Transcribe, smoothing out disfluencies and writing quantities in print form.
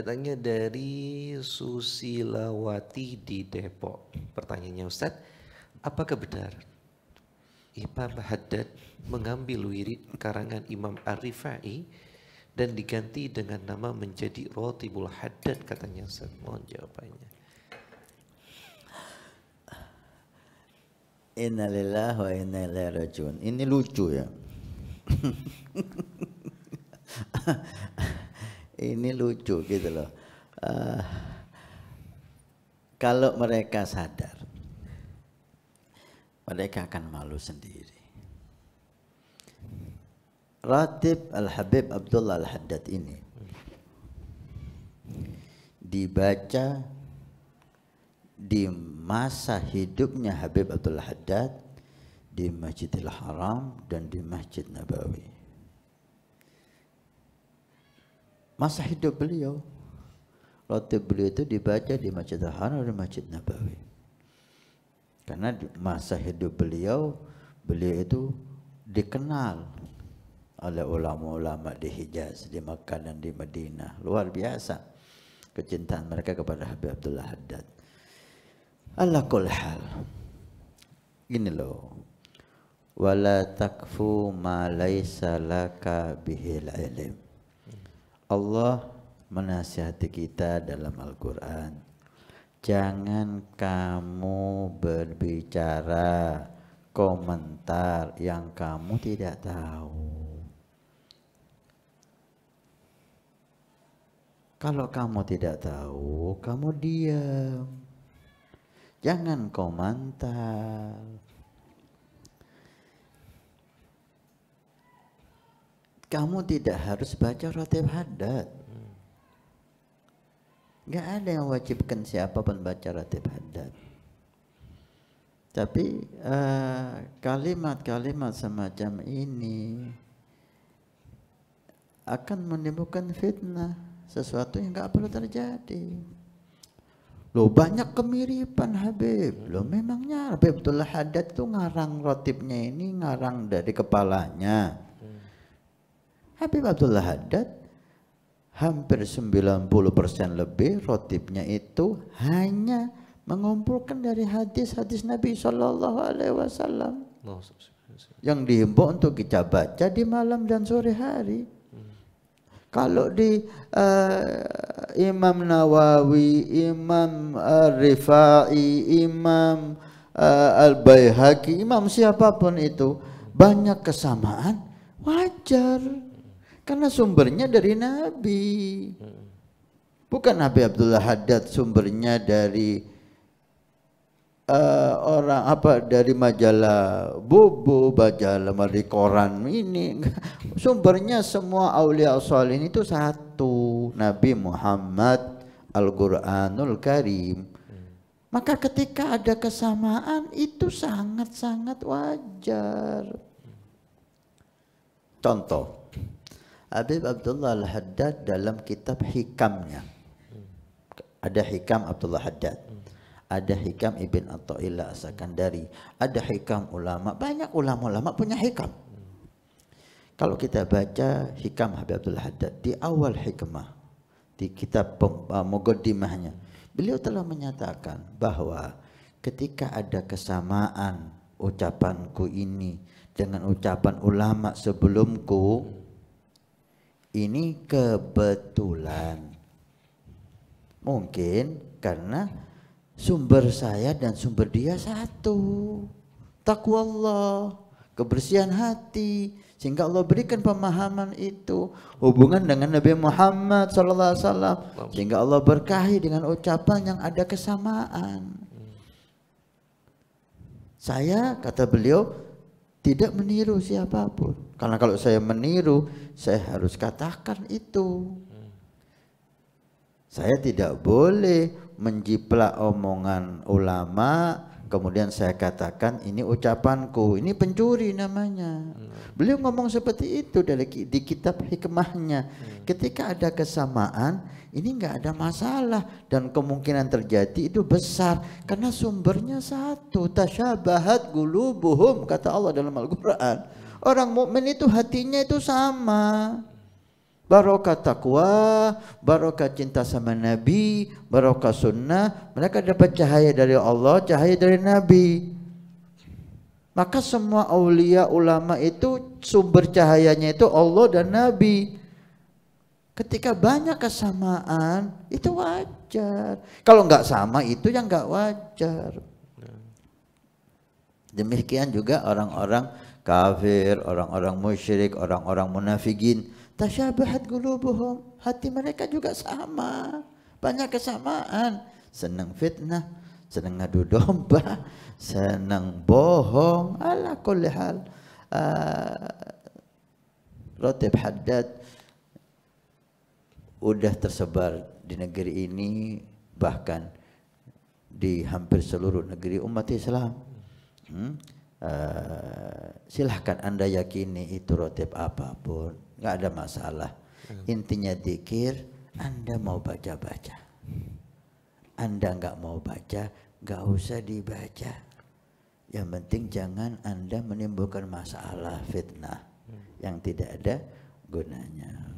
Datangnya dari Susilawati di Depok. Pertanyaannya Ustadz, apakah benar Imam Haddad mengambil wirid karangan Imam Ar-Rifai dan diganti dengan nama menjadi Rotibul Haddad katanya Ustadz? Mohon jawabannya. Innalillahi wa inna ilaihi rajiun. Ini lucu ya. Ini lucu gitu loh. Kalau mereka sadar, mereka akan malu sendiri. Ratib Al-Habib Abdullah Al-Haddad ini dibaca di masa hidupnya Habib Abdullah Haddad di Masjidil Haram dan di Masjid Nabawi. Masa hidup beliau, ratib beliau itu dibaca di Masjidil Haram dan Masjid Nabawi. Karena di masa hidup beliau itu dikenal oleh ulama-ulama di Hijaz, di Makkah dan di Madinah. Luar biasa kecintaan mereka kepada Habib Abdullah Haddad. Ala kulli hal, gini loh, wala takfu ma laisa laka bihil ilm. Allah menasihati kita dalam Al-Quran, jangan kamu berbicara komentar yang kamu tidak tahu. Kalau kamu tidak tahu, kamu diam. Jangan komentar. Kamu tidak harus baca Ratib Haddad. Gak ada yang wajibkan siapapun baca Ratib Haddad. Tapi kalimat-kalimat semacam ini akan menimbulkan fitnah, sesuatu yang gak perlu terjadi. Loh, banyak kemiripan Habib. Loh, memangnya Habib Abdullah Haddad itu ngarang rotibnya ini ngarang dari kepalanya. Habib Abdullah Haddad hampir 90% lebih rotibnya itu hanya mengumpulkan dari hadis-hadis Nabi Shallallahu Alaihi Wasallam yang dihimbau untuk kita baca di malam dan sore hari. Kalau di Imam Nawawi, Imam Rifai, Imam Al-Baihaqi, Imam siapapun itu banyak kesamaan, wajar. Karena sumbernya dari Nabi. Bukan Habib Abdullah Haddad sumbernya dari orang dari majalah Bobo, majalah dari koran ini. Sumbernya semua aulia sholihin itu satu, Nabi Muhammad, Al-Quranul Karim. Maka ketika ada kesamaan itu sangat-sangat wajar. Contoh, Habib Abdullah Al-Haddad dalam kitab hikamnya, ada hikam Abdullah Haddad, ada hikam Ibn Atha'illah As-Sakandari, ada hikam ulama, banyak ulama-ulama punya hikam. Kalau kita baca hikam Habib Abdullah Haddad di awal hikmah, di kitab muqaddimahnya, beliau telah menyatakan bahwa ketika ada kesamaan ucapanku ini dengan ucapan ulama sebelumku, ini kebetulan. Mungkin karena sumber saya dan sumber dia satu, takwa Allah, kebersihan hati, sehingga Allah berikan pemahaman itu, hubungan dengan Nabi Muhammad SAW, sehingga Allah berkahi dengan ucapan yang ada kesamaan. Saya, kata beliau, tidak meniru siapapun, karena kalau saya meniru, saya harus katakan itu. Saya tidak boleh menjiplak omongan ulama kemudian saya katakan ini ucapanku, ini pencuri namanya. Beliau ngomong seperti itu di kitab hikmahnya. Ketika ada kesamaan ini nggak ada masalah dan kemungkinan terjadi itu besar karena sumbernya satu. Tasyabahat qulubuhum, kata Allah dalam Al-Quran. Orang mukmin itu hatinya itu sama. barokah takwa, barokah cinta sama Nabi, barokah sunnah, mereka dapat cahaya dari Allah, cahaya dari Nabi. Maka semua aulia ulama itu sumber cahayanya itu Allah dan Nabi. Ketika banyak kesamaan itu wajar. Kalau nggak sama itu yang nggak wajar. Demikian juga orang-orang kafir, orang-orang musyrik, orang-orang munafikin. Tasyabahat qulubuhum, hati mereka juga sama, banyak kesamaan, senang fitnah, senang ngadu domba, senang bohong, ala kulli hal. Ratib Haddad udah tersebar di negeri ini, bahkan di hampir seluruh negeri umat Islam. Silahkan Anda yakini itu ratib apapun, nggak ada masalah. Intinya dzikir, Anda mau baca-baca, Anda nggak mau baca, nggak usah dibaca. Yang penting jangan Anda menimbulkan masalah fitnah yang tidak ada gunanya.